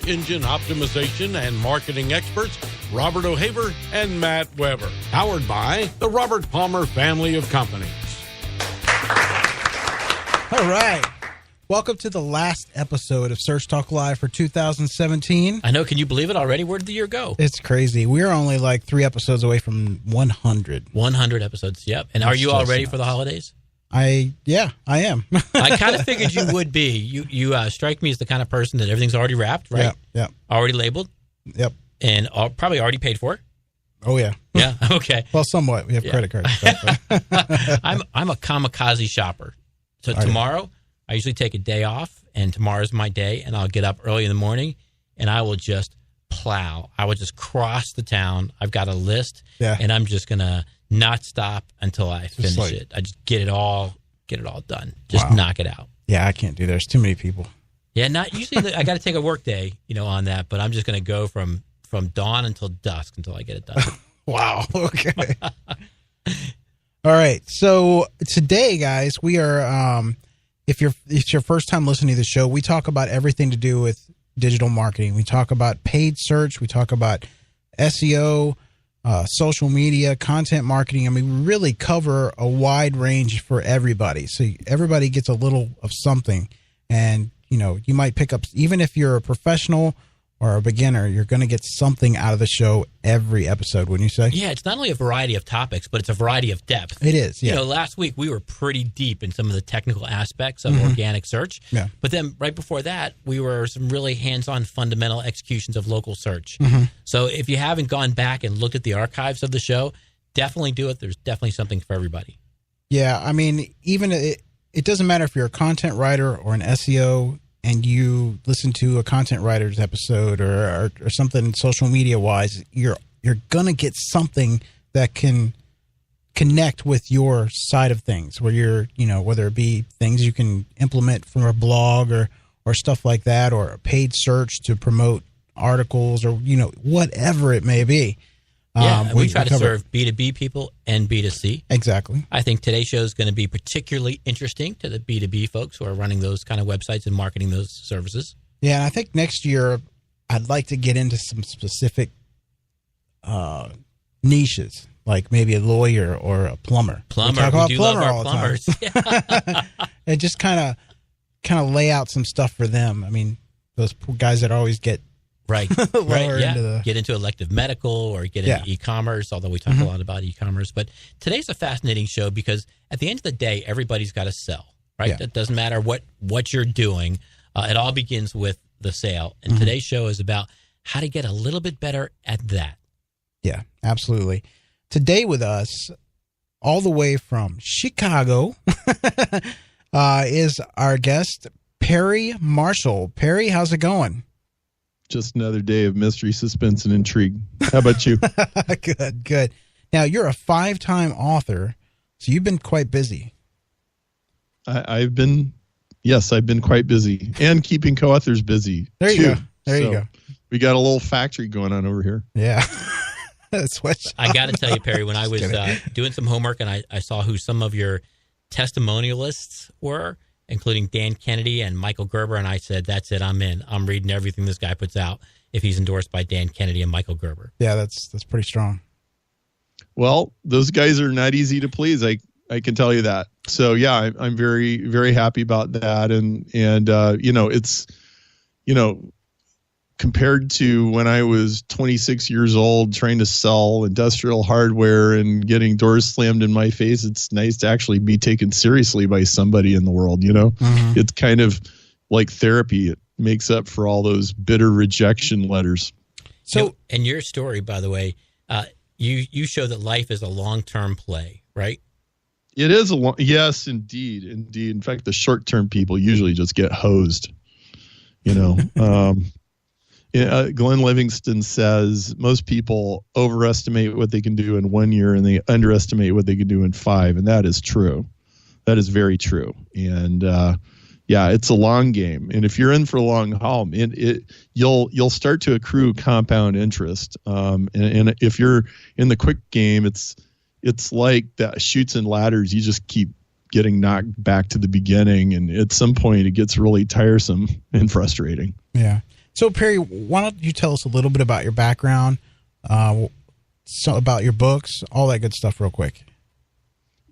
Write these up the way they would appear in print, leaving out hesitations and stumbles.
search engine optimization and marketing experts, Robert O'Haver and Matt Weber. Powered by the Robert Palmer family of companies. All right. Welcome to the last episode of Search Talk Live for 2017. I know. Can you believe it already? Where did the year go? It's crazy. We're only like 3 episodes away from 100. 100 episodes, yep. And are you all ready for the holidays? I am. I kind of figured you would be. You strike me as the kind of person that everything's already wrapped, right? Yeah. Already labeled? Yep. And probably already paid for? Oh, yeah. Yeah, okay. Well, somewhat. We have credit cards. I'm a kamikaze shopper. So tomorrow, I usually take a day off, and tomorrow's my day, and I'll get up early in the morning, and I will just plow. I will just cross the town. I've got a list, and I'm just going to not stop until I finish it. I just get it all done. Just knock it out. Yeah, I can't do that. There's too many people. Yeah, not usually. I got to take a work day, on that, but I'm just going to go from dawn until dusk until I get it done. Wow. Okay. All right. So today, guys, we are. If it's your first time listening to the show, we talk about everything to do with digital marketing. We talk about paid search. We talk about SEO, social media, content marketing. I mean, we really cover a wide range for everybody. So everybody gets a little of something. And, you might pick up, even if you're a professional or a beginner, you're going to get something out of the show every episode, wouldn't you say? Yeah, it's not only a variety of topics, but it's a variety of depth. It is, yeah. Last week we were pretty deep in some of the technical aspects of organic search. Yeah. But then right before that, we were some really hands-on fundamental executions of local search. So if you haven't gone back and looked at the archives of the show, definitely do it. There's definitely something for everybody. Yeah, I mean, even it doesn't matter if you're a content writer or an SEO and you listen to a content writer's episode or something social media wise, you're going to get something that can connect with your side of things where you're, whether it be things you can implement from a blog or stuff like that, or a paid search to promote articles or, whatever it may be. Yeah, we try to serve B2B people and B2C. Exactly. I think today's show is going to be particularly interesting to the B2B folks who are running those kind of websites and marketing those services. Yeah, and I think next year I'd like to get into some specific niches, like maybe a lawyer or a plumber. We talk about plumber all the time. And just kind of lay out some stuff for them. I mean, those poor guys that always get Right. Get into elective medical or get into e-commerce, although we talk a lot about e-commerce. But today's a fascinating show because at the end of the day, everybody's got to sell, right? Yeah. It doesn't matter what you're doing. It all begins with the sale. And today's show is about how to get a little bit better at that. Yeah, absolutely. Today with us, all the way from Chicago, is our guest, Perry Marshall. Perry, how's it going? Just another day of mystery, suspense, and intrigue. How about you? Good. Now, you're a 5-time author, so you've been quite busy. I've been quite busy and keeping co-authors busy. There you go. We got a little factory going on over here. Yeah. I got to tell you, Perry, when I was doing some homework and I saw who some of your testimonialists were, including Dan Kennedy and Michael Gerber, and I said, that's it, I'm in. I'm reading everything this guy puts out if he's endorsed by Dan Kennedy and Michael Gerber. Yeah, that's pretty strong. Well, those guys are not easy to please. I can tell you that. So, yeah, I'm very, very happy about that. And it's, compared to when I was 26 years old trying to sell industrial hardware and getting doors slammed in my face, it's nice to actually be taken seriously by somebody in the world, It's kind of like therapy. It makes up for all those bitter rejection letters. So, and your story, by the way, you show that life is a long-term play, right? It is yes, indeed. In fact, the short-term people usually just get hosed, Glenn Livingston says most people overestimate what they can do in 1 year and they underestimate what they can do in 5. And that is true. That is very true. And it's a long game. And if you're in for a long haul, you'll start to accrue compound interest. And if you're in the quick game, it's like that chutes and ladders. You just keep getting knocked back to the beginning. And at some point it gets really tiresome and frustrating. Yeah. So, Perry, why don't you tell us a little bit about your background, so about your books, all that good stuff real quick.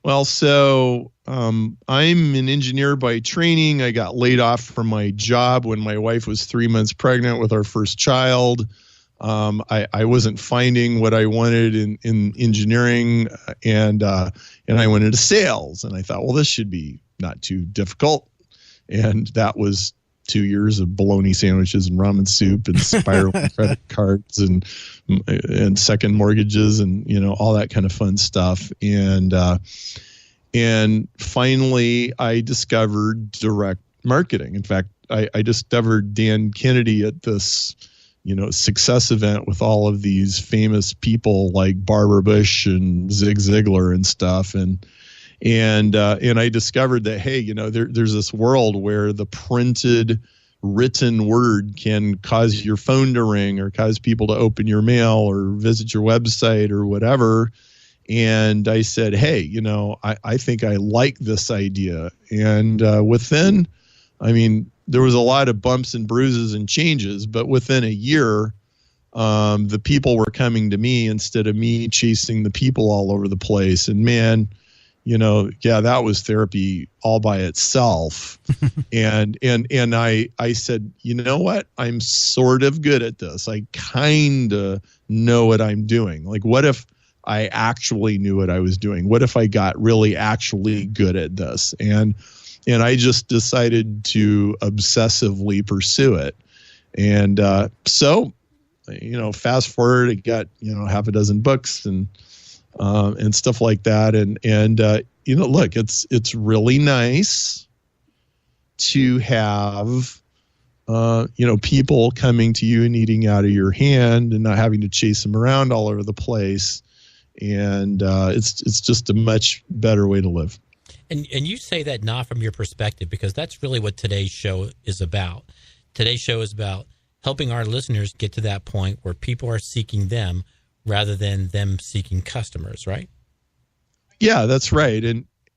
Well, so I'm an engineer by training. I got laid off from my job when my wife was 3 months pregnant with our first child. I wasn't finding what I wanted in engineering, and I went into sales. And I thought, well, this should be not too difficult. And that was 2 years of bologna sandwiches and ramen soup and spiraling credit cards and second mortgages and, you know, all that kind of fun stuff. And finally I discovered direct marketing. In fact, I discovered Dan Kennedy at this, you know, success event with all of these famous people like Barbara Bush and Zig Ziglar and stuff. And I discovered that, hey, you know, there's this world where the printed written word can cause your phone to ring or cause people to open your mail or visit your website or whatever. And I said, hey, you know, I think I like this idea. And within, I mean, there was a lot of bumps and bruises and changes, but within a year, the people were coming to me instead of me chasing the people all over the place. And man, you know, yeah, that was therapy all by itself. and I said, you know what? I'm sort of good at this. I kind of know what I'm doing. Like, what if I actually knew what I was doing? What if I got really actually good at this? And I just decided to obsessively pursue it. And so, you know, fast forward, I got, you know, half a dozen books and stuff like that. And you know, look, it's really nice to have, you know, people coming to you and eating out of your hand and not having to chase them around all over the place. And it's just a much better way to live. And you say that not from your perspective, because that's really what today's show is about. Today's show is about helping our listeners get to that point where people are seeking them rather than them seeking customers, right? Yeah, that's right.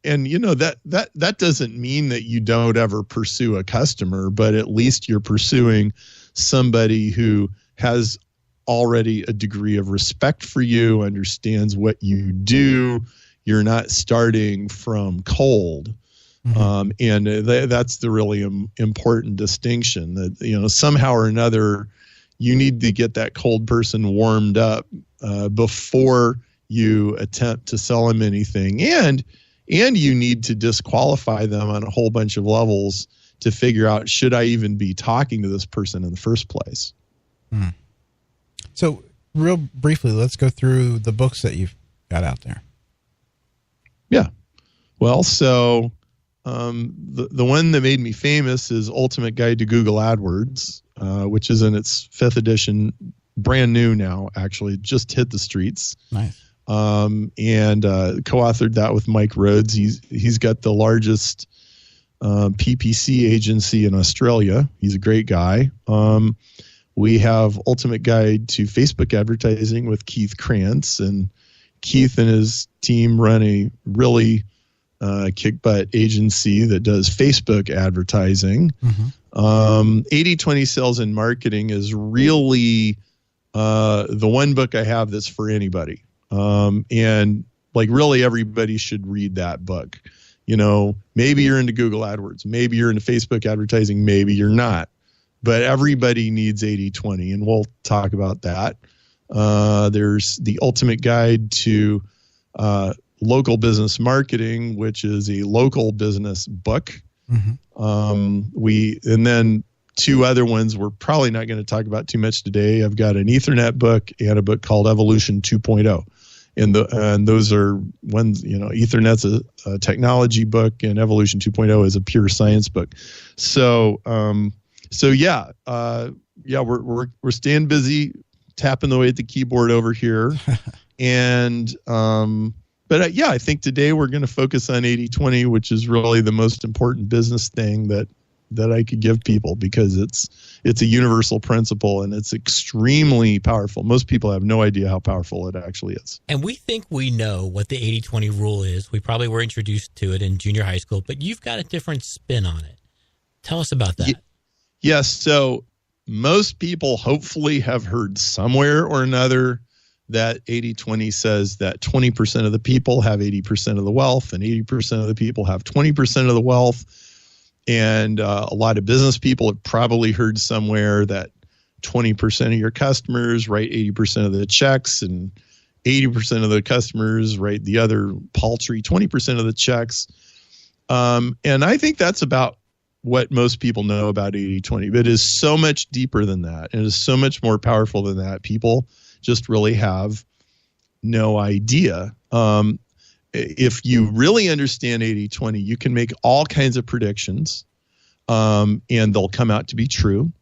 And you know, that doesn't mean that you don't ever pursue a customer, but at least you're pursuing somebody who has already a degree of respect for you, understands what you do. You're not starting from cold. And that's the really important distinction, that, you know, somehow or another, you need to get that cold person warmed up before you attempt to sell them anything. And you need to disqualify them on a whole bunch of levels to figure out, should I even be talking to this person in the first place? So real briefly, let's go through the books that you've got out there. Yeah. Well, so the one that made me famous is Ultimate Guide to Google AdWords, which is in its 5th edition, brand new now, actually, just hit the streets. Nice. And co-authored that with Mike Rhodes. He's got the largest PPC agency in Australia. He's a great guy. We have Ultimate Guide to Facebook Advertising with Keith Krantz, and Keith and his team run a really kick-butt agency that does Facebook advertising. 80/20 Sales and Marketing is really the one book I have that's for anybody. And like really everybody should read that book. You know, maybe you're into Google AdWords, maybe you're into Facebook advertising, maybe you're not. But everybody needs 80/20, and we'll talk about that. There's the Ultimate Guide to Local Business Marketing, which is a local business book. And then 2 other ones we're probably not going to talk about too much today. I've got an Ethernet book and a book called Evolution 2.0. And those are ones, you know, Ethernet's a technology book, and Evolution 2.0 is a pure science book. So we're staying busy, tapping away at the keyboard over here. And I think today we're going to focus on 80/20, which is really the most important business thing that I could give people, because it's a universal principle and it's extremely powerful. Most people have no idea how powerful it actually is. And we think we know what the 80/20 rule is. We probably were introduced to it in junior high school, but you've got a different spin on it. Tell us about that. Yes. So most people hopefully have heard somewhere or another that 80-20 says that 20% of the people have 80% of the wealth and 80% of the people have 20% of the wealth. And a lot of business people have probably heard somewhere that 20% of your customers write 80% of the checks and 80% of the customers write the other paltry 20% of the checks. And I think that's about what most people know about 80-20. But it is so much deeper than that. It is so much more powerful than that. People just really have no idea. If you really understand 80-20, you can make all kinds of predictions, and they'll come out to be true.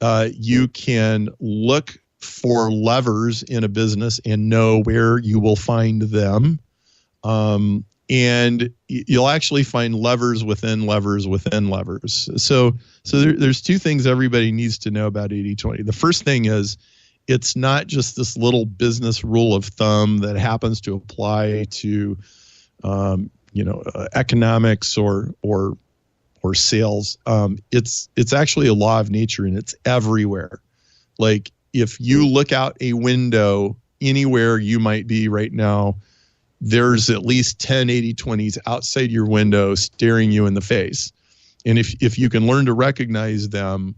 You can look for levers in a business and know where you will find them. And you'll actually find levers within levers within levers. So there's two things everybody needs to know about 80-20. The first thing is, it's not just this little business rule of thumb that happens to apply to, economics or sales. It's actually a law of nature, and it's everywhere. Like, if you look out a window anywhere you might be right now, there's at least 10 80-20s outside your window staring you in the face. And if you can learn to recognize them,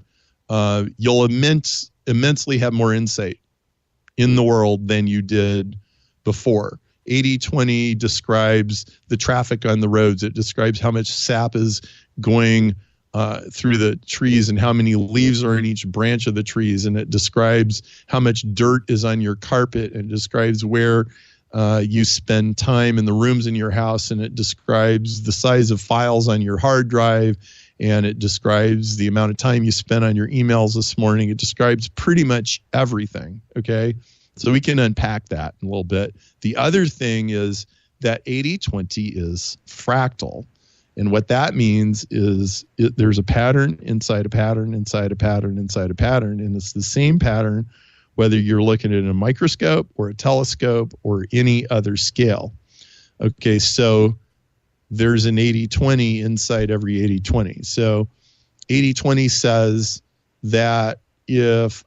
you'll immensely have more insight in the world than you did before. 80-20 describes the traffic on the roads. It describes how much sap is going through the trees and how many leaves are in each branch of the trees. And it describes how much dirt is on your carpet. And it describes where you spend time in the rooms in your house. And it describes the size of files on your hard drive. And it describes the amount of time you spent on your emails this morning. It describes pretty much everything, okay? So we can unpack that in a little bit. The other thing is that 80-20 is fractal. And what that means is there's a pattern inside a pattern inside a pattern inside a pattern. And it's the same pattern whether you're looking at a microscope or a telescope or any other scale. Okay, so there's an 80-20 inside every 80-20. So 80-20 says that if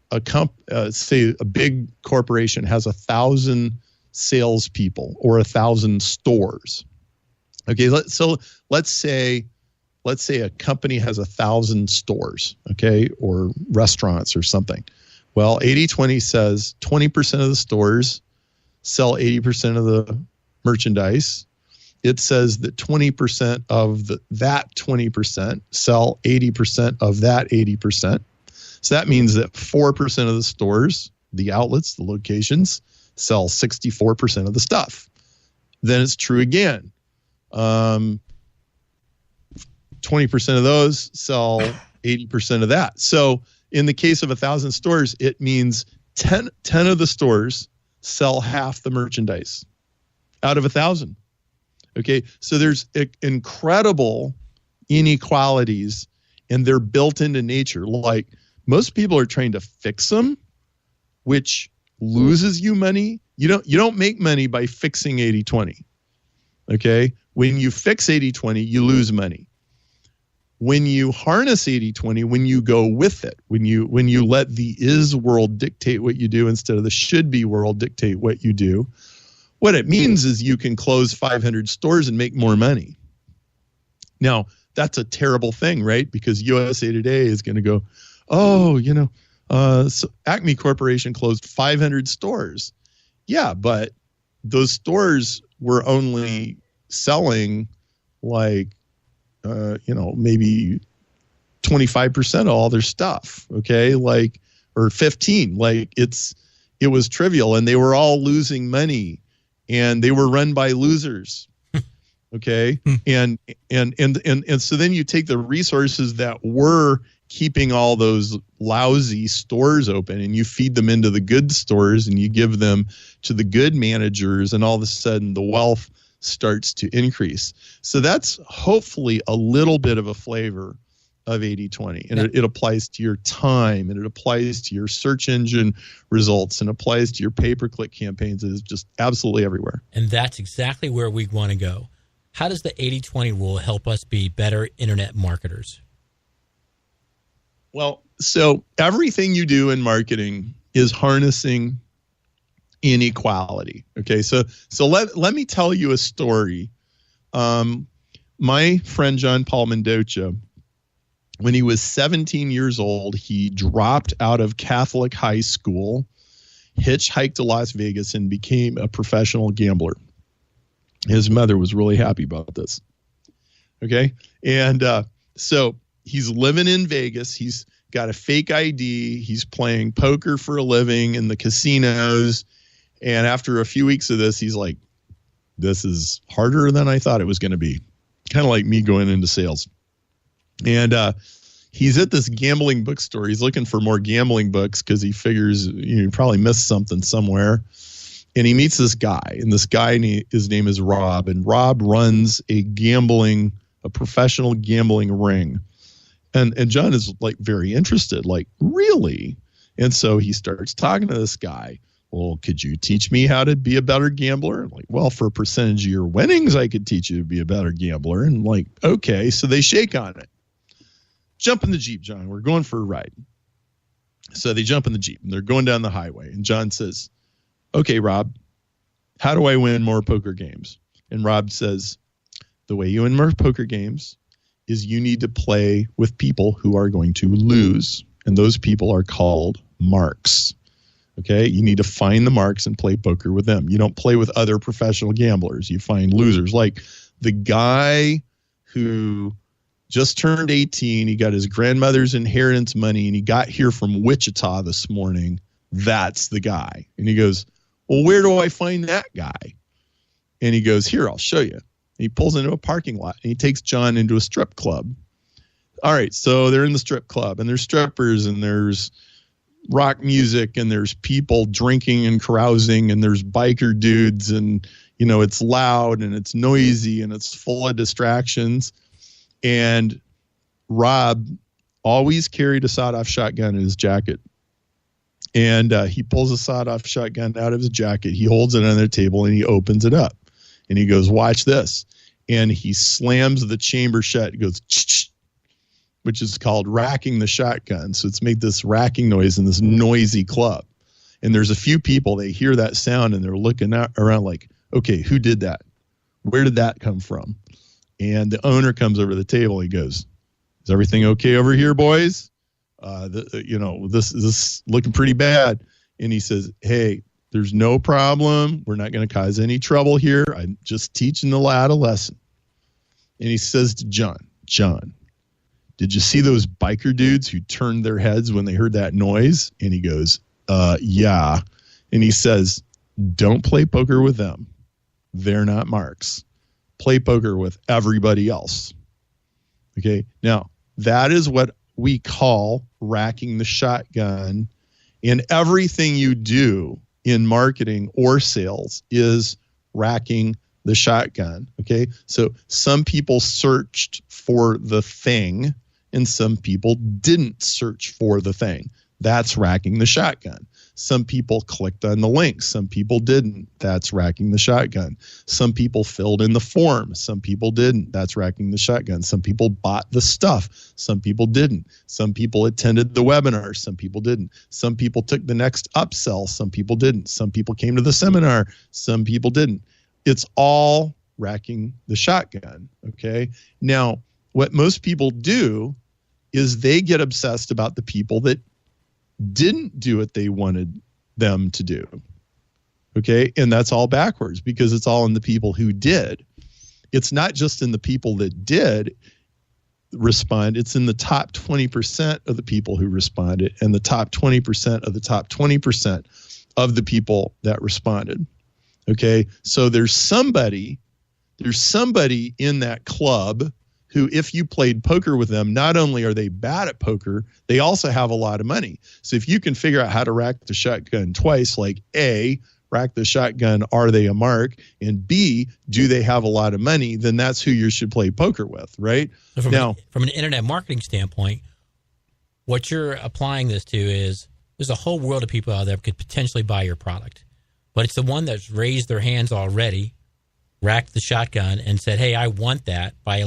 say a big corporation has 1,000 salespeople or 1,000 stores. Okay, let's say a company has 1,000 stores, okay, or restaurants or something. Well, 80-20 says 20% of the stores sell 80% of the merchandise. It says that 20% of that 20% sell 80% of that 80%. So that means that 4% of the stores, the outlets, the locations, sell 64% of the stuff. Then it's true again. 20% of those sell 80% of that. So in the case of 1,000 stores, it means 10 of the stores sell half the merchandise out of 1,000. Okay, so there's incredible inequalities, and they're built into nature. Like, most people are trying to fix them, which loses you money. You don't make money by fixing 80-20. Okay, when you fix 80-20, you lose money. When you harness 80-20, when you go with it, when you let the is world dictate what you do instead of the should be world dictate what you do, what it means is you can close 500 stores and make more money. Now, that's a terrible thing, right? Because USA Today is going to go, so Acme Corporation closed 500 stores. Yeah, but those stores were only selling like, maybe 25% of all their stuff, okay? Like, or 15, like it was trivial, and they were all losing money, and they were run by losers. Okay. And so then you take the resources that were keeping all those lousy stores open, and you feed them into the good stores, and you give them to the good managers, and all of a sudden the wealth starts to increase. So that's hopefully a little bit of a flavor of 80-20. And it applies to your time, and it applies to your search engine results, and applies to your pay-per-click campaigns. It is just absolutely everywhere. And that's exactly where we want to go. How does the 80-20 rule help us be better internet marketers? Well, so everything you do in marketing is harnessing inequality. Okay, so let me tell you a story. My friend John Paul Mendoza, when he was 17 years old, he dropped out of Catholic high school, hitchhiked to Las Vegas, and became a professional gambler. His mother was really happy about this. Okay, and so he's living in Vegas. He's got a fake ID. He's playing poker for a living in the casinos. And after a few weeks of this, he's like, this is harder than I thought it was going to be. Kind of like me going into sales. And he's at this gambling bookstore. He's looking for more gambling books because he figures you probably missed something somewhere. And he meets this guy. And this guy, his name is Rob. And Rob runs a professional gambling ring. And John is like very interested, like, really? And so he starts talking to this guy. Well, could you teach me how to be a better gambler? I'm like, well, for a percentage of your winnings, I could teach you to be a better gambler. And like, okay, so they shake on it. Jump in the Jeep, John. We're going for a ride. So they jump in the Jeep and they're going down the highway. And John says, okay, Rob, how do I win more poker games? And Rob says, the way you win more poker games is you need to play with people who are going to lose. And those people are called marks. Okay, you need to find the marks and play poker with them. You don't play with other professional gamblers. You find losers. Like the guy who just turned 18, he got his grandmother's inheritance money, and he got here from Wichita this morning. That's the guy. And he goes, well, where do I find that guy? And he goes, here, I'll show you. And he pulls into a parking lot, and he takes John into a strip club. All right, so they're in the strip club, and there's strippers, and there's rock music, and there's people drinking and carousing, and there's biker dudes, and it's loud and it's noisy and it's full of distractions. And Rob always carried a sawed-off shotgun in his jacket, and he pulls a sawed-off shotgun out of his jacket. He holds it on the table and he opens it up, and he goes, watch this. And he slams the chamber shut. It goes, which is called racking the shotgun. So it's made this racking noise in this noisy club. And there's a few people, they hear that sound and they're looking around like, okay, who did that? Where did that come from? And the owner comes over to the table. He goes, is everything okay over here, boys? This is looking pretty bad. And he says, hey, there's no problem. We're not going to cause any trouble here. I'm just teaching the lad a lesson. And he says to John, did you see those biker dudes who turned their heads when they heard that noise? And he goes, yeah. And he says, don't play poker with them. They're not marks. Play poker with everybody else. Okay. Now, that is what we call racking the shotgun. And everything you do in marketing or sales is racking the shotgun. Okay. So some people searched for the thing, and some people didn't search for the thing. That's racking the shotgun. Some people clicked on the link. Some people didn't. That's racking the shotgun. Some people filled in the form. Some people didn't. That's racking the shotgun. Some people bought the stuff. Some people didn't. Some people attended the webinar. Some people didn't. Some people took the next upsell. Some people didn't. Some people came to the seminar. Some people didn't. It's all racking the shotgun. Okay. Now, what most people do is they get obsessed about the people that didn't do what they wanted them to do. Okay. And that's all backwards because it's all in the people who did. It's not just in the people that did respond. It's in the top 20% of the people who responded and the top 20% of the top 20% of the people that responded. Okay. So there's somebody in that club who, if you played poker with them, not only are they bad at poker, they also have a lot of money. So if you can figure out how to rack the shotgun twice, like A, rack the shotgun, are they a mark? And B, do they have a lot of money? Then that's who you should play poker with, right? So from an internet marketing standpoint, what you're applying this to is there's a whole world of people out there that could potentially buy your product. But it's the one that's raised their hands already, racked the shotgun, and said, hey, I want that, by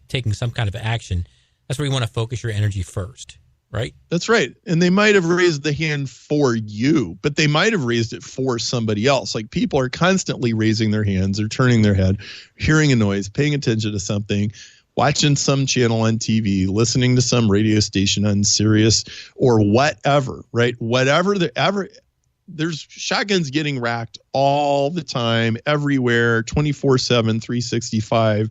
taking some kind of action. That's where you want to focus your energy first. right? That's right. And they might have raised the hand for you, but they might have raised it for somebody else. Like people are constantly raising their hands or turning their head, hearing a noise, paying attention to something, watching some channel on TV, listening to some radio station on Sirius or whatever, right? There's shotguns getting racked all the time, everywhere, 24/7, 365.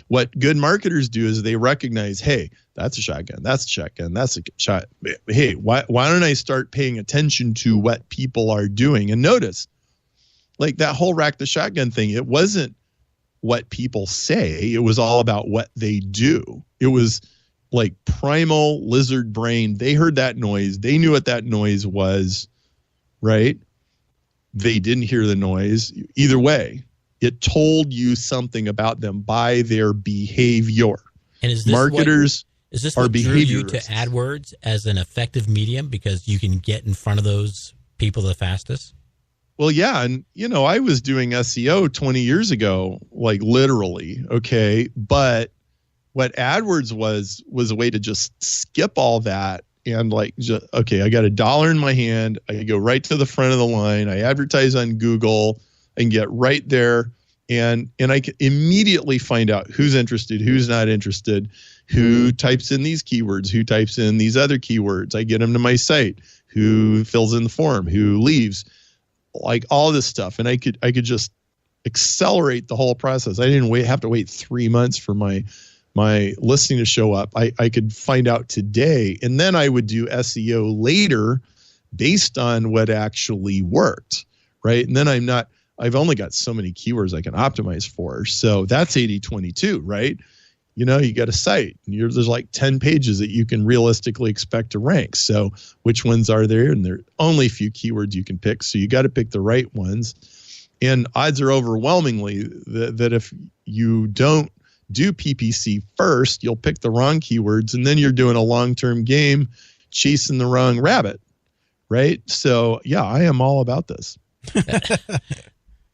What good marketers do is they recognize, hey, that's a shotgun, that's a shotgun, that's a shot. Hey, why don't I start paying attention to what people are doing? And notice, like that whole rack the shotgun thing, it wasn't what people say. It was all about what they do. It was like primal lizard brain. They heard that noise. They knew what that noise was, right? They didn't hear the noise. Either way, it told you something about them by their behavior. And is this marketers is this are what drew you to behaviorists. AdWords as an effective medium because you can get in front of those people the fastest? Well, yeah. And, I was doing SEO 20 years ago, like literally. Okay. But what AdWords was a way to just skip all that and I got $1 in my hand. I go right to the front of the line. I advertise on Google and get right there. And I can immediately find out who's interested, who's not interested, who types in these keywords, who types in these other keywords. I get them to my site, who fills in the form, who leaves, like all this stuff. And I could just accelerate the whole process. I didn't have to wait 3 months for my listing to show up. I could find out today, and then I would do SEO later based on what actually worked, right? And then I've only got so many keywords I can optimize for. So that's 80/22, right? You got a site and there's like 10 pages that you can realistically expect to rank. So which ones are there? And there are only a few keywords you can pick. So you got to pick the right ones. And odds are overwhelmingly that if you don't do PPC first, you'll pick the wrong keywords and then you're doing a long-term game chasing the wrong rabbit, right? So yeah, I am all about this.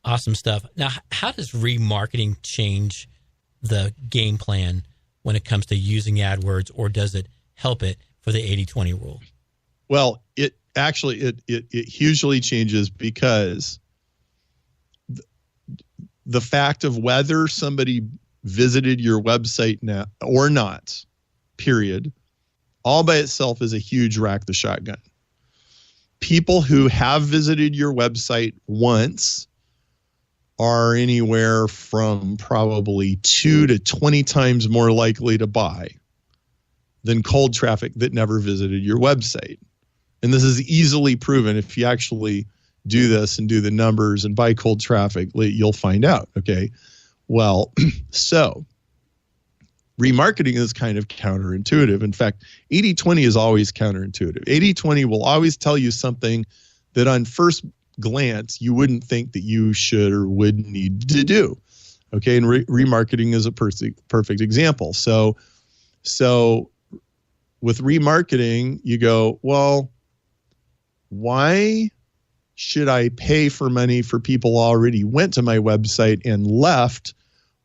Awesome stuff. Now, how does remarketing change the game plan when it comes to using AdWords, or does it help it for the 80/20 rule? Well, it hugely changes because the fact of whether somebody visited your website now or not, period, all by itself is a huge rack the shotgun. People who have visited your website once are anywhere from probably 2 to 20 times more likely to buy than cold traffic that never visited your website. And this is easily proven. If you actually do this and do the numbers and buy cold traffic, you'll find out. Okay. Well, so remarketing is kind of counterintuitive. In fact, 80/20 is always counterintuitive. 80/20 will always tell you something that on first glance you wouldn't think that you should or would need to do. Okay, and remarketing is a perfect example. So with remarketing, you go, well, why should I pay for money for people who already went to my website and left?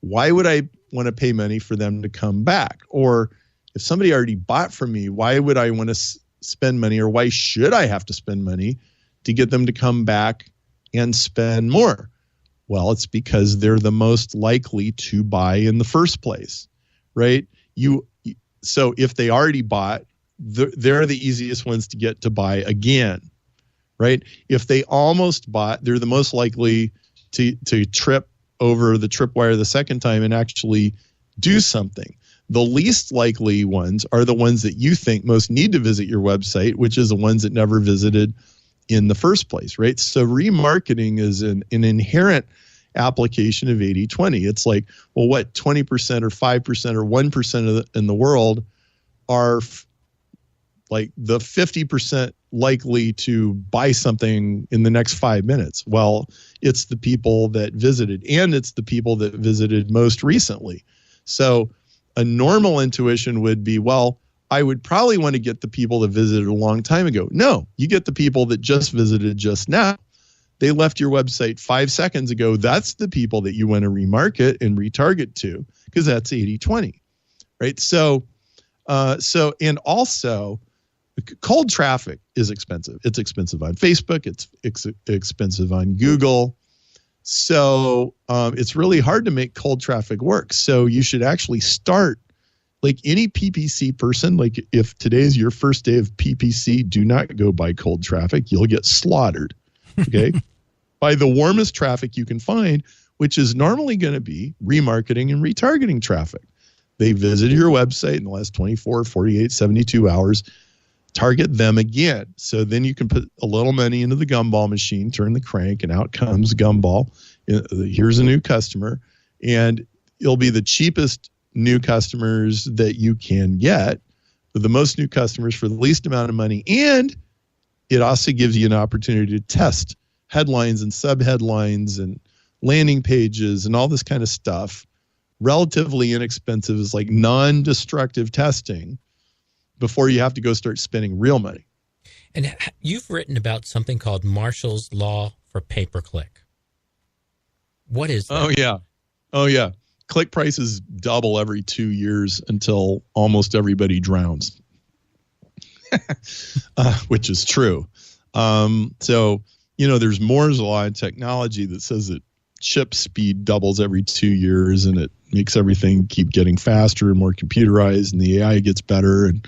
Why would I want to pay money for them to come back? Or if somebody already bought from me, why would I want to spend money, or why should I have to spend money to get them to come back and spend more? Well, it's because they're the most likely to buy in the first place, right? So if they already bought, they're the easiest ones to get to buy again, right? If they almost bought, they're the most likely to trip over the tripwire the second time and actually do something. The least likely ones are the ones that you think most need to visit your website, which is the ones that never visited in the first place, right? So remarketing is an inherent application of 80/20. It's like, well, what 20% or 5% or 1% in the world are like the 50% likely to buy something in the next 5 minutes? Well, it's the people that visited, and it's the people that visited most recently. So a normal intuition would be, well, I would probably want to get the people that visited a long time ago. No, you get the people that just visited just now. They left your website 5 seconds ago. That's the people that you want to remarket and retarget to, because that's 80/20, right? So and also Cold traffic is expensive. It's expensive on Facebook. It's expensive on Google. So it's really hard to make cold traffic work. So you should actually start, like any PPC person, like if today's your first day of PPC, do not go by cold traffic. You'll get slaughtered. Okay. By the warmest traffic you can find, which is normally going to be remarketing and retargeting traffic. They visited your website in the last 24, 48, 72 hours. Target them again. So then you can put a little money into the gumball machine, turn the crank, and out comes gumball. Here's a new customer. And it'll be the cheapest new customers that you can get, with the most new customers for the least amount of money. And it also gives you an opportunity to test headlines and subheadlines and landing pages and all this kind of stuff. Relatively inexpensive, is like non-destructive testing before you have to go start spending real money. And you've written about something called Marshall's Law for pay-per-click. What is that? Oh, yeah. Click prices double every 2 years until almost everybody drowns, which is true. So, there's Moore's Law in technology that says that chip speed doubles every 2 years, and it makes everything keep getting faster and more computerized, and the AI gets better. And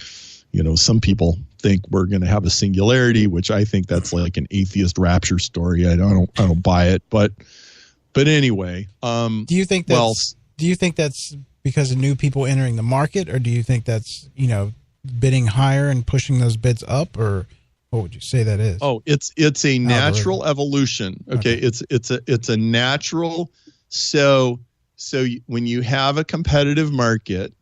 some people think we're going to have a singularity, which I think that's like an atheist rapture story. I don't buy it, but anyway. Do you think that's because of new people entering the market, or do you think that's bidding higher and pushing those bids up, or what would you say that is? Oh, it's a natural evolution. Okay. It's a natural. So when you have a competitive market,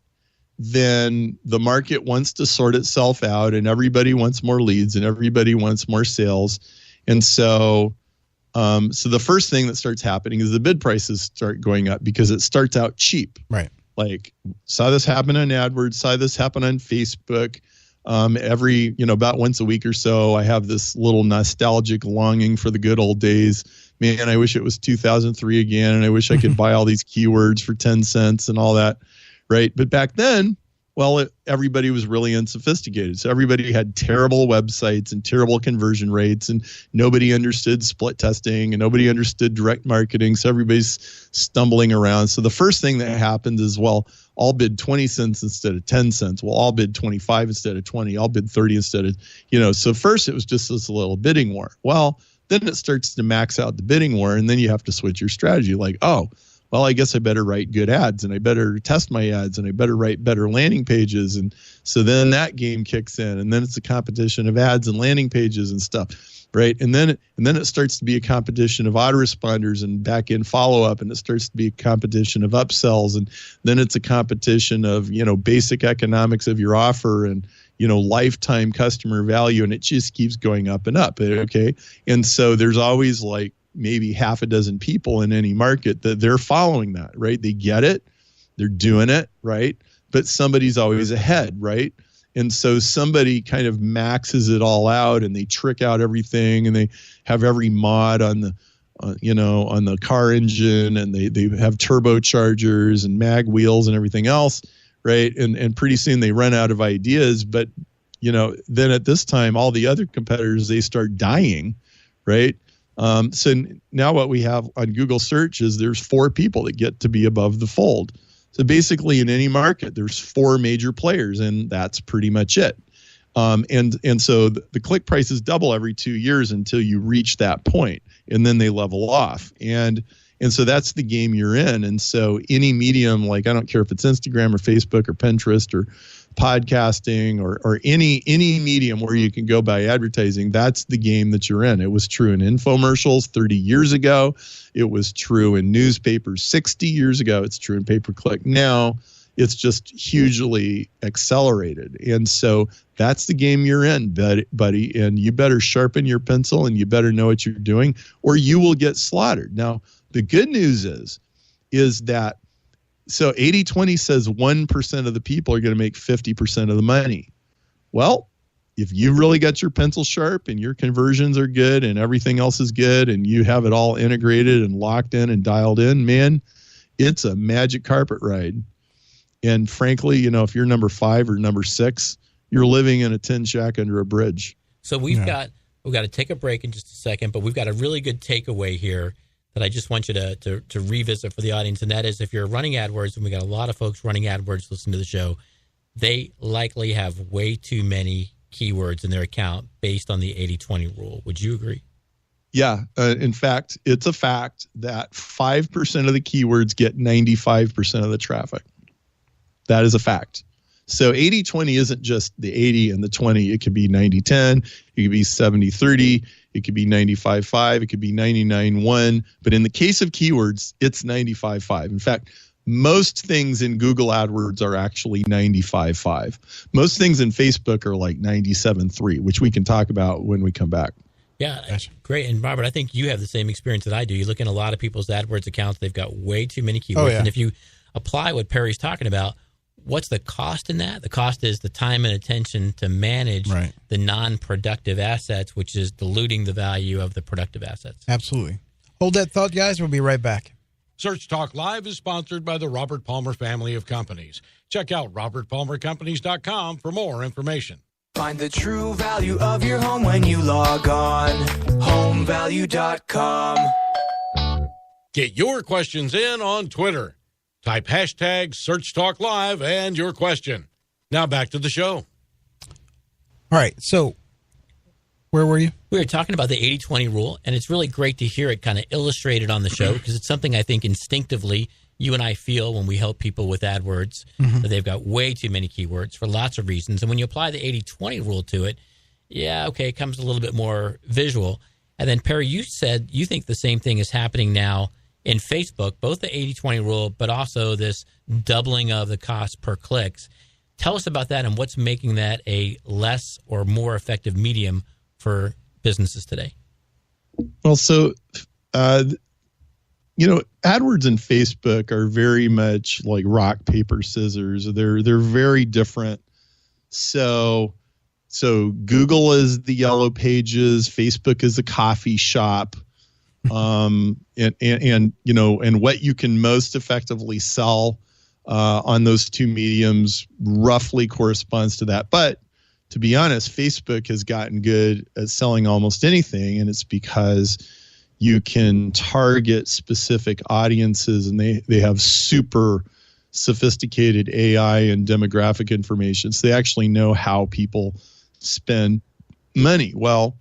then the market wants to sort itself out, and everybody wants more leads and everybody wants more sales. And so the first thing that starts happening is the bid prices start going up because it starts out cheap. Right. Like, saw this happen on AdWords, saw this happen on Facebook. Every, about once a week or so, I have this little nostalgic longing for the good old days. Man, I wish it was 2003 again, and I wish I could buy all these keywords for 10 cents and all that, right? But back then, everybody was really unsophisticated. So everybody had terrible websites and terrible conversion rates, and nobody understood split testing, and nobody understood direct marketing. So everybody's stumbling around. So the first thing that happens is, I'll bid 20 cents instead of 10 cents. Well, I'll bid 25 instead of 20. I'll bid 30 instead of, so first it was just this little bidding war. Well, then it starts to max out the bidding war, and then you have to switch your strategy. Like, I guess I better write good ads, and I better test my ads, and I better write better landing pages. And so then that game kicks in, and then it's a competition of ads and landing pages and stuff, right? And then it starts to be a competition of autoresponders and back-end follow-up, and it starts to be a competition of upsells, and then it's a competition of, basic economics of your offer and, lifetime customer value, and it just keeps going up and up, okay? And so there's always like maybe half a dozen people in any market that they're following that, right? They get it, they're doing it, right? But somebody's always ahead, right? And so somebody kind of maxes it all out, and they trick out everything, and they have every mod on the, on the car engine, and they have turbochargers and mag wheels and everything else, right? And pretty soon they run out of ideas. But, then at this time, all the other competitors, they start dying, right? So now what we have on Google search is there's 4 people that get to be above the fold. So basically in any market, there's 4 major players, and that's pretty much it. And so the click prices double every 2 years until you reach that point, and then they level off. And so that's the game you're in. And so any medium, like I don't care if it's Instagram or Facebook or Pinterest or podcasting or any medium where you can go by advertising, that's the game that you're in. It was true in infomercials 30 years ago. It was true in newspapers 60 years ago. It's true in pay-per-click now. It's just hugely accelerated. And so that's the game you're in, buddy. And you better sharpen your pencil, and you better know what you're doing, or you will get slaughtered. Now, the good news is that, so 80-20 says 1% of the people are going to make 50% of the money. Well, if you really got your pencil sharp and your conversions are good and everything else is good and you have it all integrated and locked in and dialed in, man, it's a magic carpet ride. And frankly, if you're number 5 or number 6, you're living in a tin shack under a bridge. So we've got to take a break in just a second, but we've got a really good takeaway here that I just want you to revisit for the audience, and that is if you're running AdWords, and we got a lot of folks running AdWords listening to the show, they likely have way too many keywords in their account based on the 80-20 rule. Would you agree? Yeah. In fact, it's a fact that 5% of the keywords get 95% of the traffic. That is a fact. So 80-20 isn't just the 80 and the 20. It could be 90-10. It could be 70-30. It could be 95-5. It could be 99-1. But in the case of keywords, it's 95-5. In fact, most things in Google AdWords are actually 95-5. Most things in Facebook are like 97-3, which we can talk about when we come back. Yeah, gotcha. Great. And Robert, I think you have the same experience that I do. You look in a lot of people's AdWords accounts, they've got way too many keywords. Oh, yeah. And if you apply what Perry's talking about, what's the cost in that? The cost is the time and attention to manage the non-productive assets, which is diluting the value of the productive assets. Absolutely. Hold that thought, guys. We'll be right back. Search Talk Live is sponsored by the Robert Palmer family of companies. Check out robertpalmercompanies.com for more information. Find the true value of your home when you log on. Homevalue.com. Get your questions in on Twitter. Type hashtag Search Talk Live and your question. Now back to the show. All right. So where were you? We were talking about the 80-20 rule, and it's really great to hear it kind of illustrated on the show because it's something I think instinctively you and I feel when we help people with AdWords that they've got way too many keywords for lots of reasons. And when you apply the 80-20 rule to it, it comes a little bit more visual. And then, Perry, you said you think the same thing is happening now in Facebook, both the 80-20 rule, but also this doubling of the cost per clicks. Tell us about that and what's making that a less or more effective medium for businesses today. Well, so, AdWords and Facebook are very much like rock, paper, scissors. They're very different. So Google is the yellow pages, Facebook is a coffee shop. And what you can most effectively sell on those two mediums roughly corresponds to that. But to be honest, Facebook has gotten good at selling almost anything, and it's because you can target specific audiences, and they have super sophisticated AI and demographic information. So they actually know how people spend money. Well,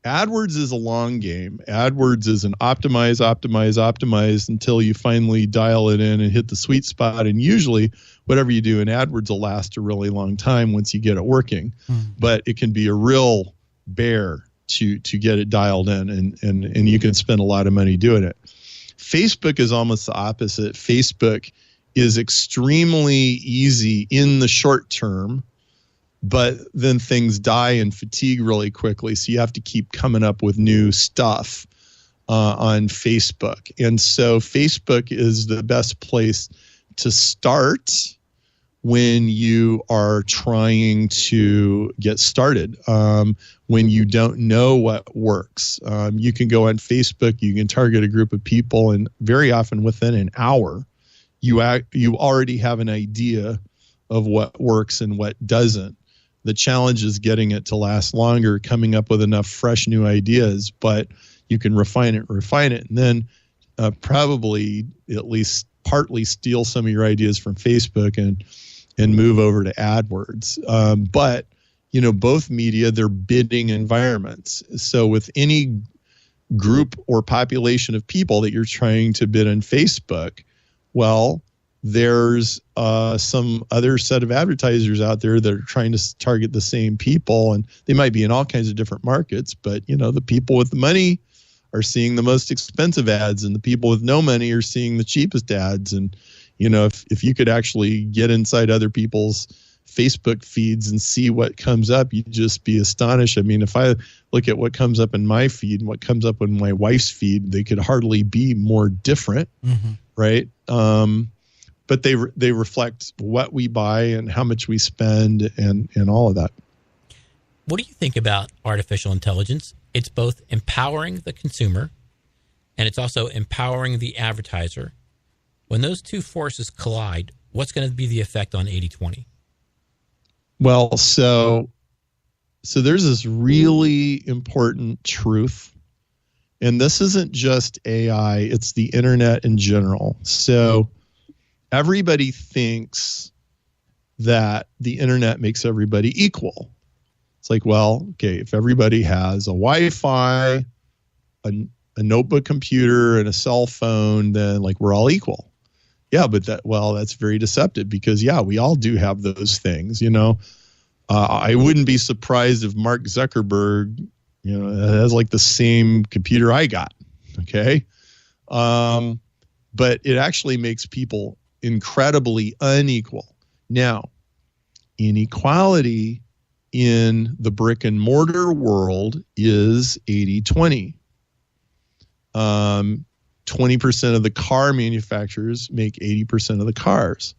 AdWords is a long game. AdWords is an optimize until you finally dial it in and hit the sweet spot. And usually whatever you do in AdWords will last a really long time once you get it working. But it can be a real bear to get it dialed in, and you can spend a lot of money doing it. Facebook is almost the opposite. Facebook is extremely easy in the short term, but then things die and fatigue really quickly. So you have to keep coming up with new stuff on Facebook. And so Facebook is the best place to start when you are trying to get started, when you don't know what works. You can go on Facebook, you can target a group of people, and very often within an hour, you already have an idea of what works and what doesn't. The challenge is getting it to last longer, coming up with enough fresh new ideas, but you can refine it, and then probably at least partly steal some of your ideas from Facebook and move over to AdWords. But, both media, they're bidding environments. So with any group or population of people that you're trying to bid on Facebook, well, there's some other set of advertisers out there that are trying to target the same people, and they might be in all kinds of different markets, but the people with the money are seeing the most expensive ads, and the people with no money are seeing the cheapest ads. And if you could actually get inside other people's Facebook feeds and see what comes up, you'd just be astonished. I mean, if I look at what comes up in my feed and what comes up in my wife's feed, they could hardly be more different, right? But they reflect what we buy and how much we spend and all of that. What do you think about artificial intelligence? It's both empowering the consumer and it's also empowering the advertiser. When those two forces collide, what's going to be the effect on 80-20? Well, so there's this really important truth, and this isn't just AI, it's the internet in general. So everybody thinks that the internet makes everybody equal. It's like, well, okay, if everybody has a Wi-Fi, a notebook computer, and a cell phone, then like we're all equal. Yeah, but that's very deceptive because we all do have those things, I wouldn't be surprised if Mark Zuckerberg, has like the same computer I got. Okay. But it actually makes people incredibly unequal. Now, inequality in the brick and mortar world is 80-20. 20% of the car manufacturers make 80% of the cars,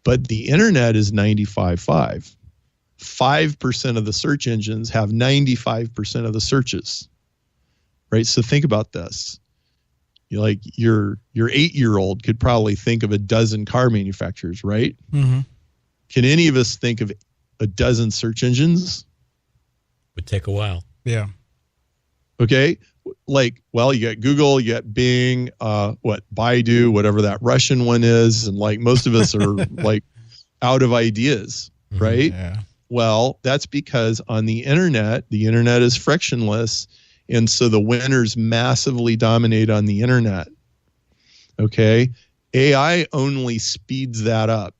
but the internet is 95-5. 5% of the search engines have 95% of the searches, right? So think about this. Like your 8-year-old could probably think of a dozen car manufacturers, right? Mm-hmm. Can any of us think of a dozen search engines? Would take a while. Yeah. Okay. Like, well, you got Google, you got Bing, Baidu, whatever that Russian one is. And like most of us are like out of ideas, right? Yeah. Well, that's because on the internet is frictionless. And so the winners massively dominate on the internet. Okay. AI only speeds that up.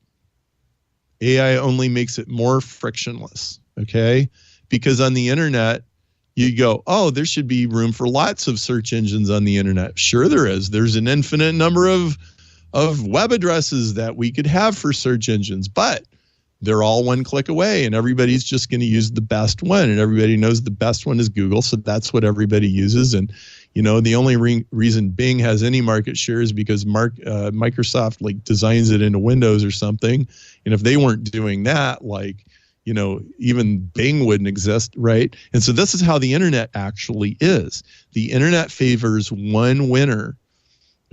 AI only makes it more frictionless. Okay. Because on the internet, you go, oh, there should be room for lots of search engines on the internet. Sure, there is. There's an infinite number of web addresses that we could have for search engines, but they're all one click away, and everybody's just going to use the best one, and everybody knows the best one is Google, so that's what everybody uses. And the only reason Bing has any market share is because Microsoft like designs it into Windows or something, and if they weren't doing that, like even Bing wouldn't exist, right? And so this is how the internet actually is. The internet favors one winner.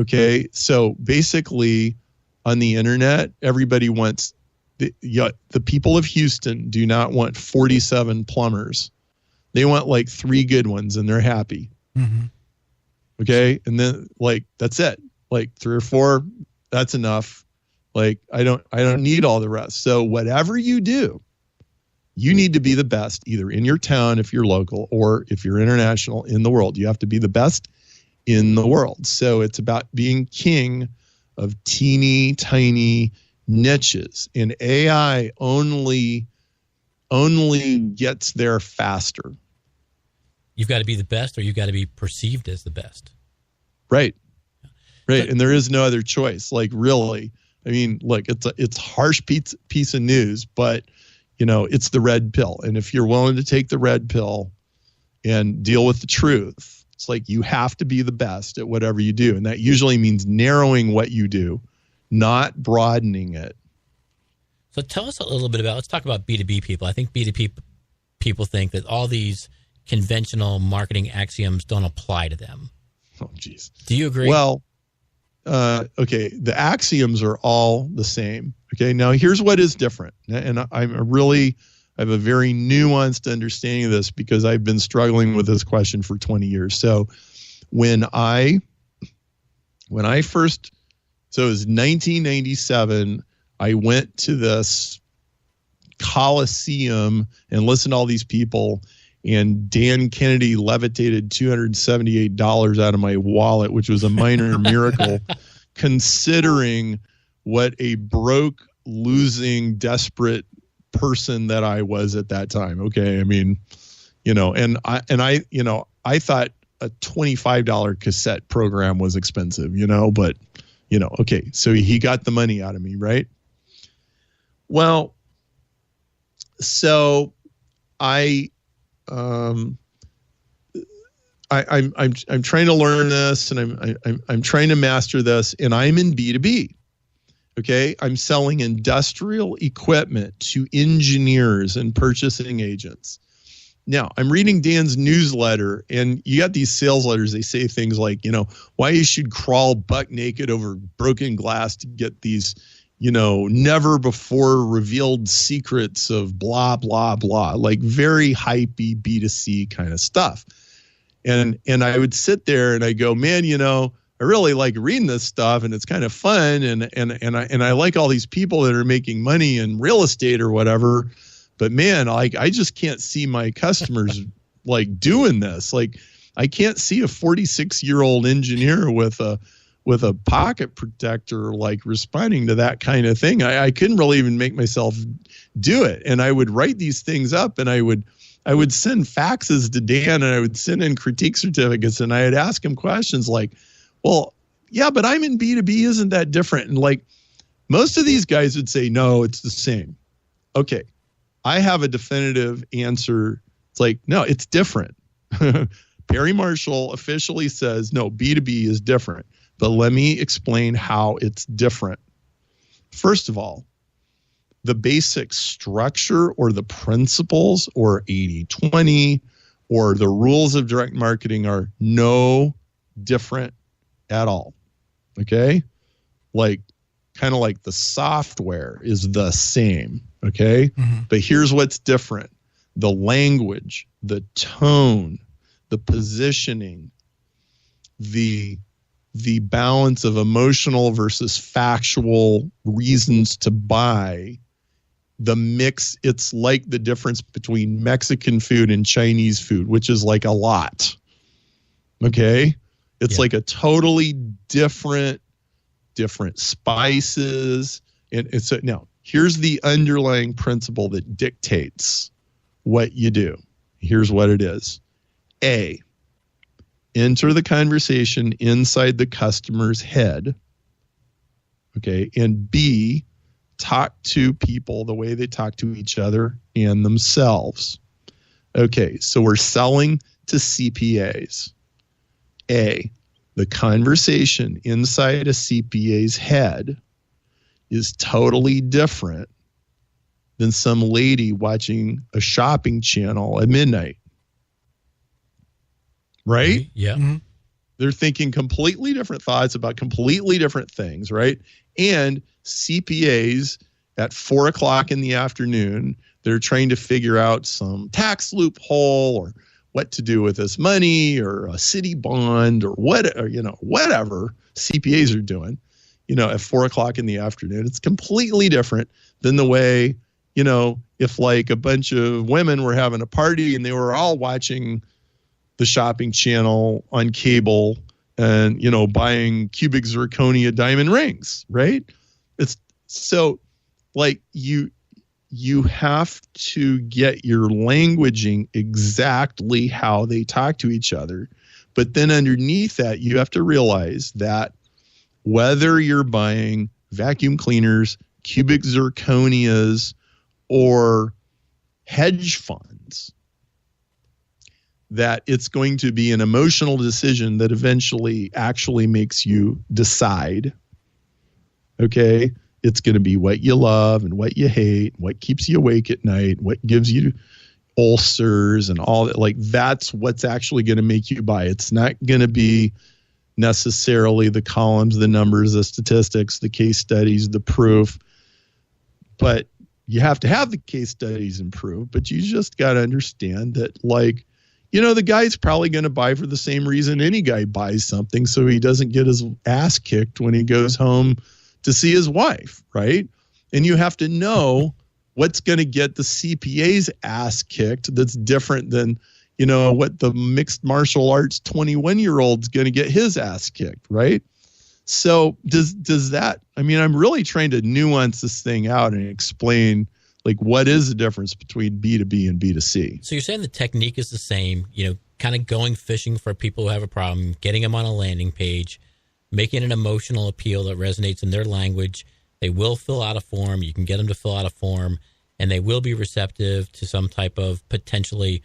Okay, so basically, on the internet, everybody wants. The people of Houston do not want 47 plumbers. They want like 3 good ones and they're happy. Mm-hmm. Okay. And then like, that's it. Like 3 or 4, that's enough. Like, I don't need all the rest. So whatever you do, you need to be the best either in your town, if you're local, or if you're international in the world. You have to be the best in the world. So it's about being king of teeny tiny niches, and AI only gets there faster. You've got to be the best, or you've got to be perceived as the best. Right. And there is no other choice. Like, really, I mean, look, it's harsh piece of news, but it's the red pill. And if you're willing to take the red pill and deal with the truth, it's like you have to be the best at whatever you do, and that usually means narrowing what you do, not broadening it. So tell us a little bit let's talk about B2B people. I think B2B people think that all these conventional marketing axioms don't apply to them. Oh, geez. Do you agree? Well, okay, the axioms are all the same. Okay, now here's what is different. And I have a very nuanced understanding of this because I've been struggling with this question for 20 years. So when I first, so it was 1997, I went to this Coliseum and listened to all these people, and Dan Kennedy levitated $278 out of my wallet, which was a minor miracle considering what a broke, losing, desperate person that I was at that time. Okay. I mean, and I thought a $25 cassette program was expensive, but okay. So he got the money out of me, right? Well, so I'm trying to learn this, and I'm trying to master this, and I'm in B2B. Okay, I'm selling industrial equipment to engineers and purchasing agents. Now, I'm reading Dan's newsletter, and you got these sales letters. They say things like, why you should crawl buck naked over broken glass to get these, never before revealed secrets of blah, blah, blah, like very hypey B2C kind of stuff. And I would sit there and I go, man, I really like reading this stuff and it's kind of fun. And I like all these people that are making money in real estate or whatever. But man, like, I just can't see my customers like doing this. Like, I can't see a 46-year-old engineer with a pocket protector, like responding to that kind of thing. I couldn't really even make myself do it. And I would write these things up and I would send faxes to Dan and I would send in critique certificates and I'd ask him questions like, well, yeah, but I'm in B2B. Isn't that different? And like most of these guys would say, no, it's the same. Okay. I have a definitive answer. It's like, no, it's different. Perry Marshall officially says, no, B2B is different. But let me explain how it's different. First of all, the basic structure or the principles or 80-20 or the rules of direct marketing are no different at all. Okay? Like, kind of like the software is the same. Okay? Mm-hmm. But here's what's different. The language, the tone, the positioning, the balance of emotional versus factual reasons to buy, the mix. It's like the difference between Mexican food and Chinese food, which is like a lot. Okay? It's like a totally different spices. And it's now, here's the underlying principle that dictates what you do. Here's what it is. A, enter the conversation inside the customer's head. Okay. And B, talk to people the way they talk to each other and themselves. Okay. So we're selling to CPAs. A, the conversation inside a CPA's head is totally different than some lady watching a shopping channel at midnight. Right? Yeah. Mm-hmm. They're thinking completely different thoughts about completely different things, right? And CPAs at 4:00 in the afternoon, they're trying to figure out some tax loophole or what to do with this money or a city bond or whatever CPAs are doing, at 4:00 in the afternoon. It's completely different than the way, if like a bunch of women were having a party and they were all watching the shopping channel on cable and, buying cubic zirconia diamond rings, right? It's so like you have to get your languaging exactly how they talk to each other. But then underneath that, you have to realize that whether you're buying vacuum cleaners, cubic zirconias, or hedge funds, that it's going to be an emotional decision that eventually actually makes you decide. Okay? It's going to be what you love and what you hate, what keeps you awake at night, what gives you ulcers and all that. Like, that's what's actually going to make you buy. It's not going to be necessarily the columns, the numbers, the statistics, the case studies, the proof. But you have to have the case studies and proof. But you just got to understand that, like, the guy's probably going to buy for the same reason any guy buys something, so he doesn't get his ass kicked when he goes home to see his wife, right? And you have to know what's going to get the CPA's ass kicked that's different than, what the mixed martial arts 21-year-old's going to get his ass kicked, right? So does that, I'm really trying to nuance this thing out and explain, like, what is the difference between B2B and B2C? So you're saying the technique is the same, kind of going fishing for people who have a problem, getting them on a landing page, making an emotional appeal that resonates in their language. They will fill out a form. You can get them to fill out a form, and they will be receptive to some type of potentially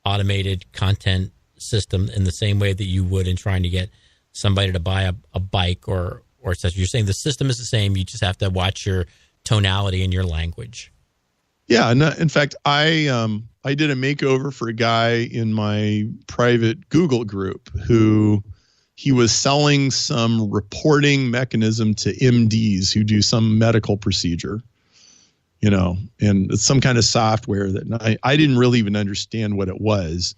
automated content system in the same way that you would in trying to get somebody to buy a bike or such. You're saying the system is the same. You just have to watch your tonality and your language. Yeah. In fact, I did a makeover for a guy in my private Google group who he was selling some reporting mechanism to MDs who do some medical procedure, and it's some kind of software that I didn't really even understand what it was,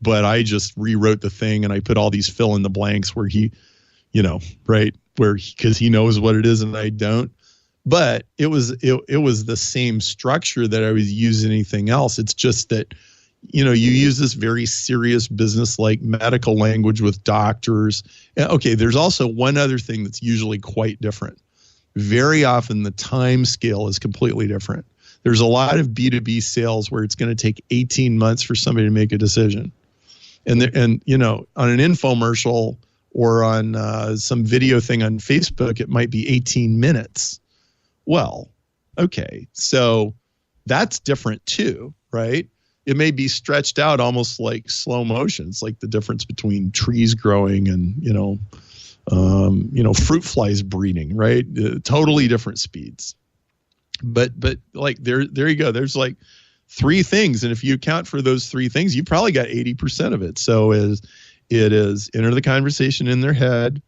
but I just rewrote the thing and I put all these fill in the blanks where he, because he knows what it is and I don't. But it was the same structure that I was using anything else. It's just that, you use this very serious business like medical language with doctors. Okay, there's also one other thing that's usually quite different. Very often the time scale is completely different. There's a lot of B2B sales where it's going to take 18 months for somebody to make a decision. And on an infomercial or on some video thing on Facebook, it might be 18 minutes. Well, okay, so that's different too, right? It may be stretched out almost like slow motion. It's like the difference between trees growing and, fruit flies breeding, right? Totally different speeds. But like there you go. There's like 3 things. And if you account for those 3 things, you probably got 80% of it. So it is enter the conversation in their head,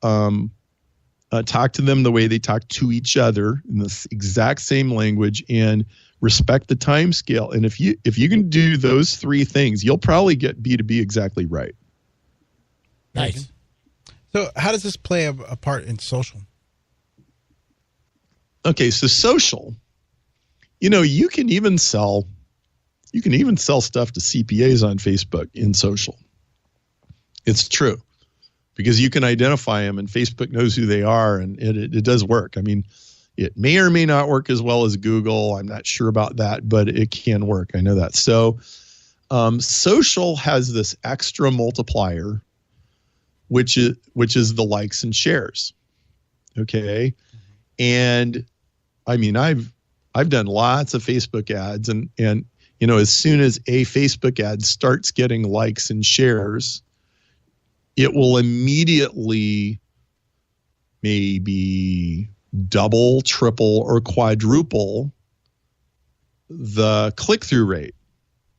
talk to them the way they talk to each other in the exact same language, and respect the time scale. And if you can do those 3 things, you'll probably get B2B exactly right. Nice. So how does this play a part in social? Okay, so social, you can even sell stuff to CPAs on Facebook in social. It's true, because you can identify them and Facebook knows who they are, and it does work. I mean, it may or may not work as well as Google. I'm not sure about that, but it can work. I know that. So social has this extra multiplier, which is the likes and shares. Okay. And I mean, I've done lots of Facebook ads, and as soon as a Facebook ad starts getting likes and shares, it will immediately maybe double, triple, or quadruple the click-through rate.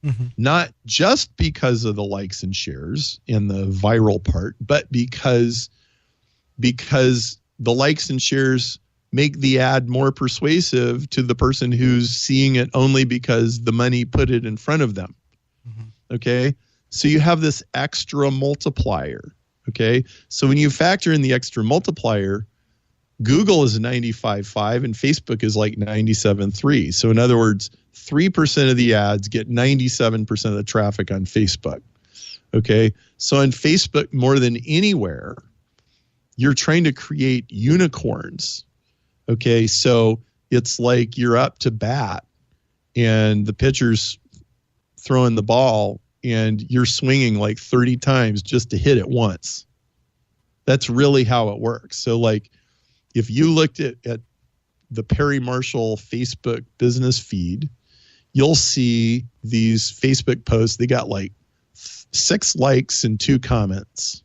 Mm-hmm. Not just because of the likes and shares and the viral part, but because the likes and shares make the ad more persuasive to the person who's seeing it only because the money put it in front of them. Mm-hmm. Okay? So you have this extra multiplier. Okay? So when you factor in the extra multiplier, Google is 95.5 and Facebook is like 97.3. So in other words, 3% of the ads get 97% of the traffic on Facebook. Okay? So on Facebook, more than anywhere, you're trying to create unicorns. Okay? So it's like you're up to bat and the pitcher's throwing the ball and you're swinging like 30 times just to hit it once. That's really how it works. So like, if you looked at the Perry Marshall Facebook business feed, you'll see these Facebook posts. They got like 6 likes and 2 comments.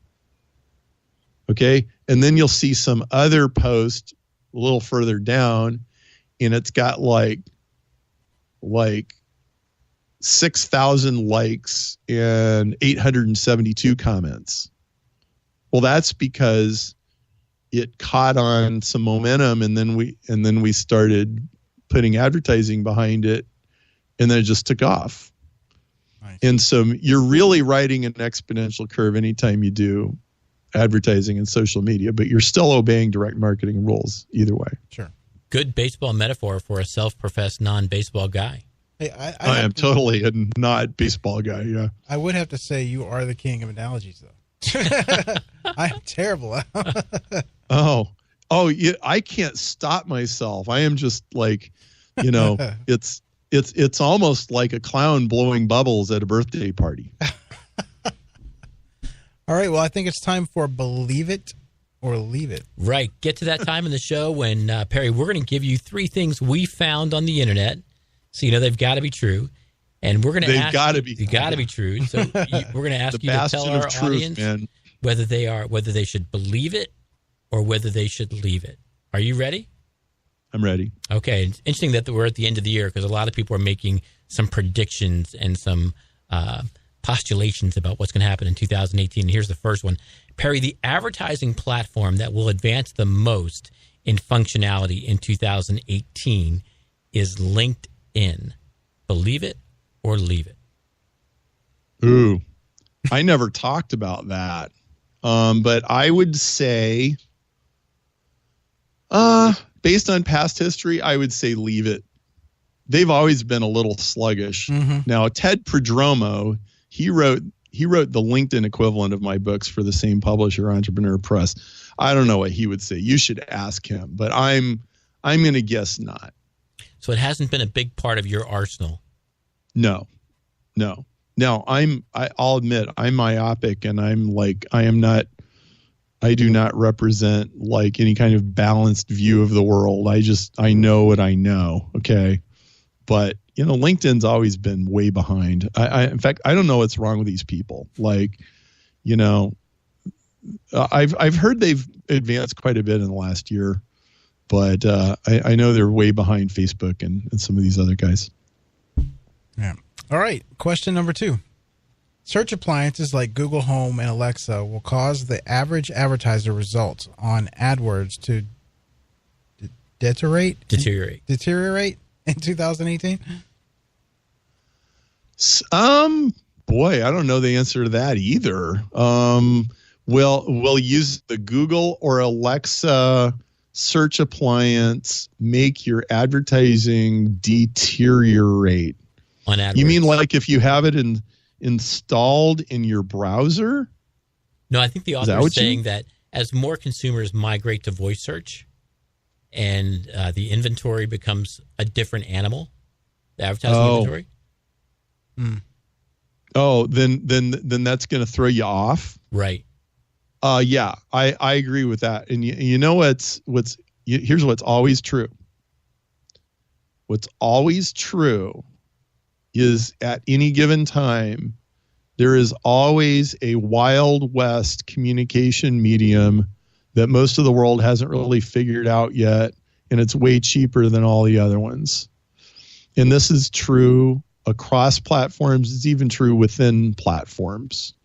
Okay. And then you'll see some other post a little further down, and it's got like 6,000 likes and 872 comments. Well, that's because it caught on some momentum, and then we started putting advertising behind it, and then it just took off. Nice. And so you're really riding an exponential curve anytime you do advertising and social media, but you're still obeying direct marketing rules either way. Sure. Good baseball metaphor for a self-professed non-baseball guy. Hey, I am totally a not baseball guy. Yeah. I would have to say you are the king of analogies, though. I'm terrible. Oh, yeah, I can't stop myself. I am just like, it's almost like a clown blowing bubbles at a birthday party. All right. Well, I think it's time for Believe It or Leave It. Right. Get to that time in the show when, Perry, we're going to give you 3 things we found on the internet. So, they've got to be true. And we're going to ask you, they got to be true. So we're going to ask you to tell our audience whether they should believe it or whether they should leave it. Are you ready? I'm ready. Okay. It's interesting that we're at the end of the year because a lot of people are making some predictions and some postulations about what's going to happen in 2018. And here's the first one. Perry, the advertising platform that will advance the most in functionality in 2018 is LinkedIn. Believe it or leave it. Ooh, I never talked about that. But I would say, based on past history, I would say leave it. They've always been a little sluggish. Mm-hmm. Now, Ted Prodromo, he wrote the LinkedIn equivalent of my books for the same publisher, Entrepreneur Press. I don't know what he would say. You should ask him, but I'm going to guess not. So it hasn't been a big part of your arsenal. No. Now, I'll admit I'm myopic, and I do not represent like any kind of balanced view of the world. I know what I know. Okay. But, LinkedIn's always been way behind. In fact, I don't know what's wrong with these people. Like, I've heard they've advanced quite a bit in the last year, but I know they're way behind Facebook and some of these other guys. Yeah. All right. Question number 2. Search appliances like Google Home and Alexa will cause the average advertiser results on AdWords to deteriorate in 2018? Boy, I don't know the answer to that either. Will use the Google or Alexa search appliance make your advertising deteriorate? On AdWords. You mean like if you have it installed in your browser? No, I think the author is saying that as more consumers migrate to voice search and the inventory becomes a different animal, the advertising inventory. Oh, then that's going to throw you off. Right. Yeah, I agree with that. And you know here's what's always true. What's always true is at any given time, there is always a Wild West communication medium that most of the world hasn't really figured out yet, and it's way cheaper than all the other ones. And this is true across platforms. It's even true within platforms.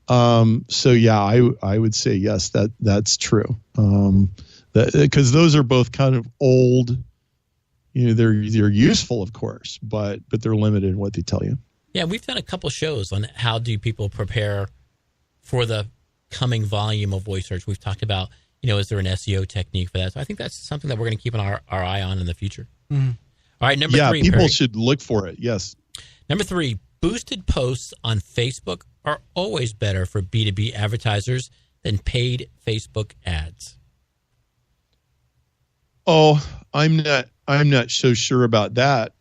So yeah, I would say yes, that's true. Because those are both kind of old. They're useful, of course, but they're limited in what they tell you. Yeah, we've done a couple shows on how do people prepare for the coming volume of voice search. We've talked about, is there an SEO technique for that? So I think that's something that we're going to keep our eye on in the future. Mm-hmm. All right, number 3. People Perry. should look for it. Yes. Number 3, boosted posts on Facebook are always better for B2B advertisers than paid Facebook ads. Oh, I'm not so sure about that.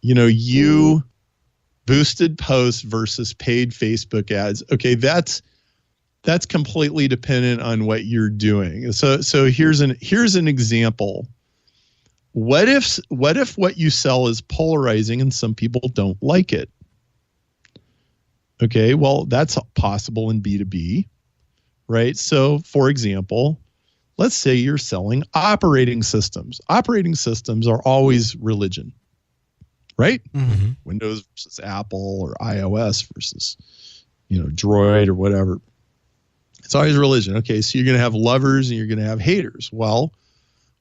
You boosted posts versus paid Facebook ads. Okay, that's completely dependent on what you're doing. So here's an example. What if what you sell is polarizing and some people don't like it? Okay, well, that's possible in B2B, right? So, for example, let's say you're selling operating systems. Operating systems are always religion, right? Mm-hmm. Windows versus Apple, or iOS versus, Droid or whatever. It's always religion. Okay, so you're going to have lovers and you're going to have haters. Well,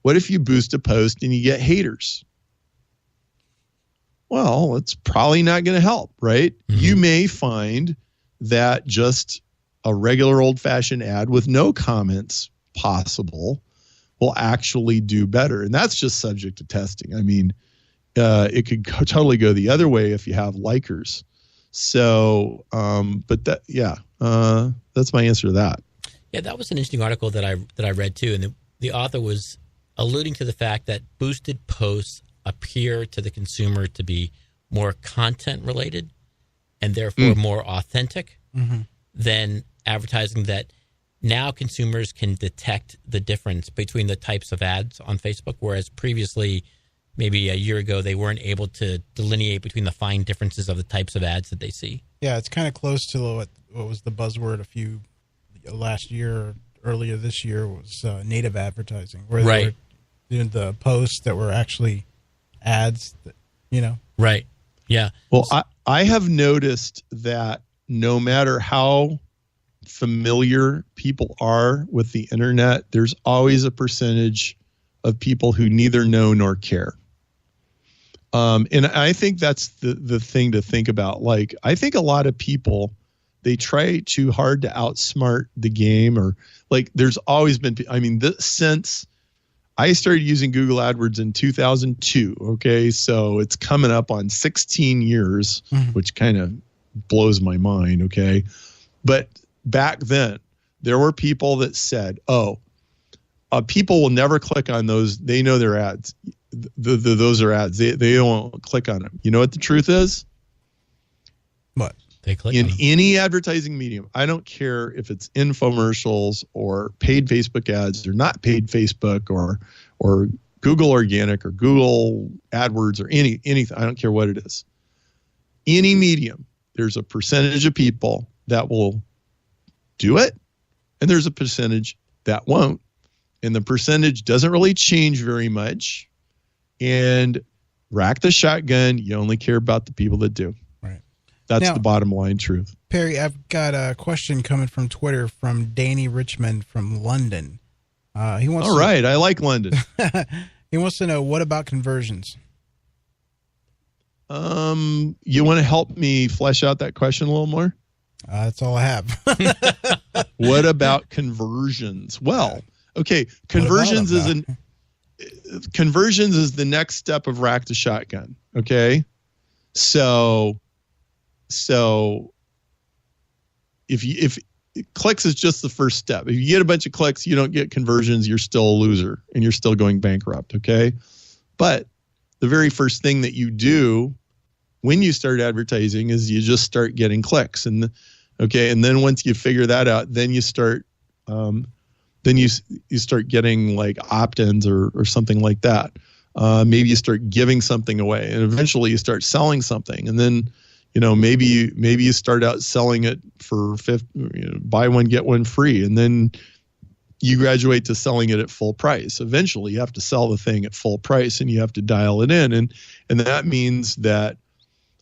what if you boost a post and you get haters? Well, it's probably not going to help, right? Mm-hmm. You may find that just a regular old-fashioned ad with no comments possible will actually do better. And that's just subject to testing. I mean, it could totally go the other way if you have likers. So, but that's my answer to that. Yeah, that was an interesting article that I read too. And the author was alluding to the fact that boosted posts appear to the consumer to be more content related and therefore more authentic than advertising that now consumers can detect the difference between the types of ads on Facebook, whereas previously, maybe a year ago, they weren't able to delineate between the fine differences of the types of ads that they see. Yeah, it's kind of close to what was the buzzword last year or earlier this year was native advertising, where they were doing the posts that were actually ads, Right. Yeah. Well, I have noticed that no matter how familiar people are with the internet, there's always a percentage of people who neither know nor care. And I think that's the thing to think about. Like, I think a lot of people, they try too hard to outsmart the game, or like there's always been, I mean, since I started using Google AdWords in 2002. Okay. So it's coming up on 16 years, which kind of blows my mind. Okay. But back then there were people that said, people will never click on those. They know they're ads. Those are ads. They don't click on them. You know what the truth is? What? They click in on them. Any advertising medium. I don't care if it's infomercials or paid Facebook ads or not paid Facebook or Google Organic or Google AdWords or anything. I don't care what it is. Any medium, there's a percentage of people that will do it, and there's a percentage that won't. And the percentage doesn't really change very much. And rack the shotgun, you only care about the people that do. Right. That's Now, the bottom line truth. Perry, I've got a question coming from Twitter from Danny Richmond from London. He wants All right. I like London. He wants to know, what about conversions? You want to help me flesh out that question a little more? That's all I have. What about conversions? Well, okay. Conversions is the next step of rack to shotgun. Okay. So if clicks is just the first step. If you get a bunch of clicks, you don't get conversions, you're still a loser and you're still going bankrupt. Okay. But the very first thing that you do when you start advertising is you just start getting clicks. And then once you figure that out, then you start, then you start getting like opt-ins or something like that. Maybe you start giving something away, and eventually you start selling something. And then, maybe you start out selling it for buy one, get one free. And then you graduate to selling it at full price. Eventually you have to sell the thing at full price, and you have to dial it in. And that means that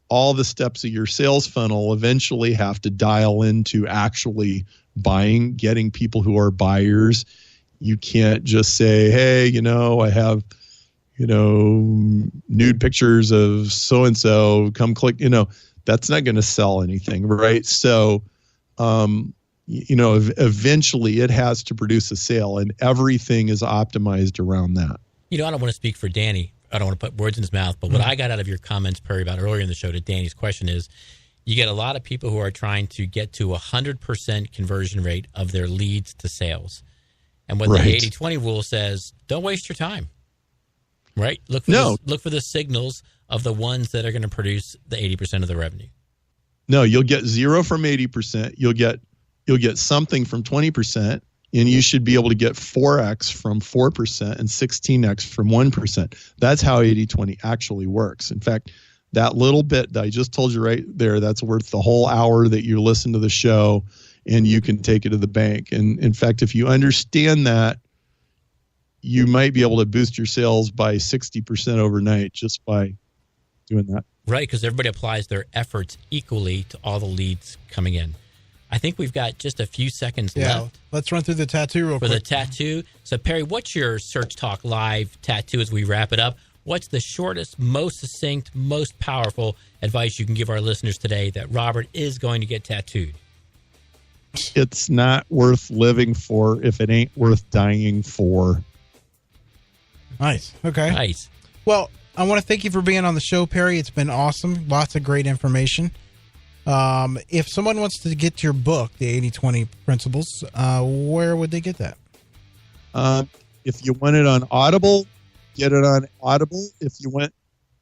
all the steps of your sales funnel eventually have to dial into actually buying, getting people who are buyers. You can't just say, hey, I have, nude pictures of so-and-so, come click, that's not going to sell anything. Right. So, eventually it has to produce a sale, and everything is optimized around that. I don't want to speak for Danny. I don't want to put words in his mouth, but what I got out of your comments, Perry, about earlier in the show to Danny's question is, you get a lot of people who are trying to get to 100% conversion rate of their leads to sales. And what the 80-20 rule says, don't waste your time, right? Look for the signals of the ones that are going to produce the 80% of the revenue. No, you'll get 0 from 80%. You'll get something from 20%, and you should be able to get 4x from 4% and 16x from 1%. That's how 80-20 actually works. In fact, that little bit that I just told you right there, that's worth the whole hour that you listen to the show, and you can take it to the bank. And in fact, if you understand that, you might be able to boost your sales by 60% overnight just by doing that. Right, because everybody applies their efforts equally to all the leads coming in. I think we've got just a few seconds left. Let's run through the tattoo real quick. For the tattoo. So, Perry, what's your Search Talk Live tattoo as we wrap it up? What's the shortest, most succinct, most powerful advice you can give our listeners today that Robert is going to get tattooed? It's not worth living for if it ain't worth dying for. Nice. Okay. Nice. Well, I want to thank you for being on the show, Perry. It's been awesome. Lots of great information. If someone wants to get your book, the 80-20 Principles, where would they get that? If you want it on Audible, get it on Audible. If you want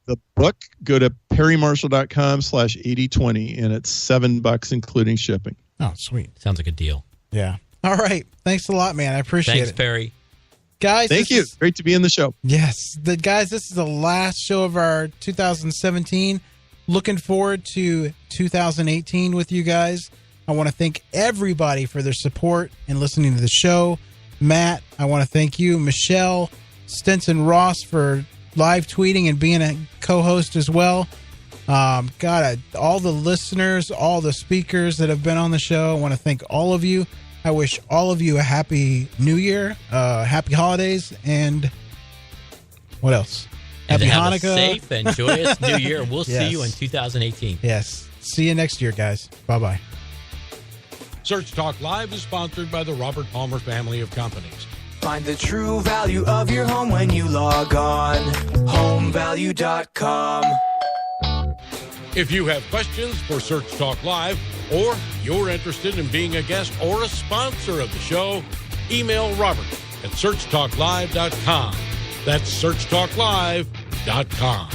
the book, go to perrymarshall.com/8020, and it's $7 including shipping. Oh, sweet. Sounds like a deal. Yeah. All right. Thanks a lot, man. I appreciate it. Thanks, Perry. Guys, thank you. Great to be in the show. Yes. Guys, this is the last show of our 2017. Looking forward to 2018 with you guys. I want to thank everybody for their support and listening to the show. Matt, I want to thank you. Michelle, Stinson Ross for live tweeting and being a co-host as well. All the listeners, all the speakers that have been on the show, I want to thank all of you. I wish all of you a happy New Year, happy holidays, and what else? Happy have Hanukkah. A safe and joyous New Year. We'll Yes. see you in 2018. Yes. See you next year, guys. Bye-bye. Search Talk Live is sponsored by the Robert Palmer family of companies. Find the true value of your home when you log on. HomeValue.com. If you have questions for Search Talk Live, or you're interested in being a guest or a sponsor of the show, email Robert at searchtalklive.com. That's searchtalklive.com.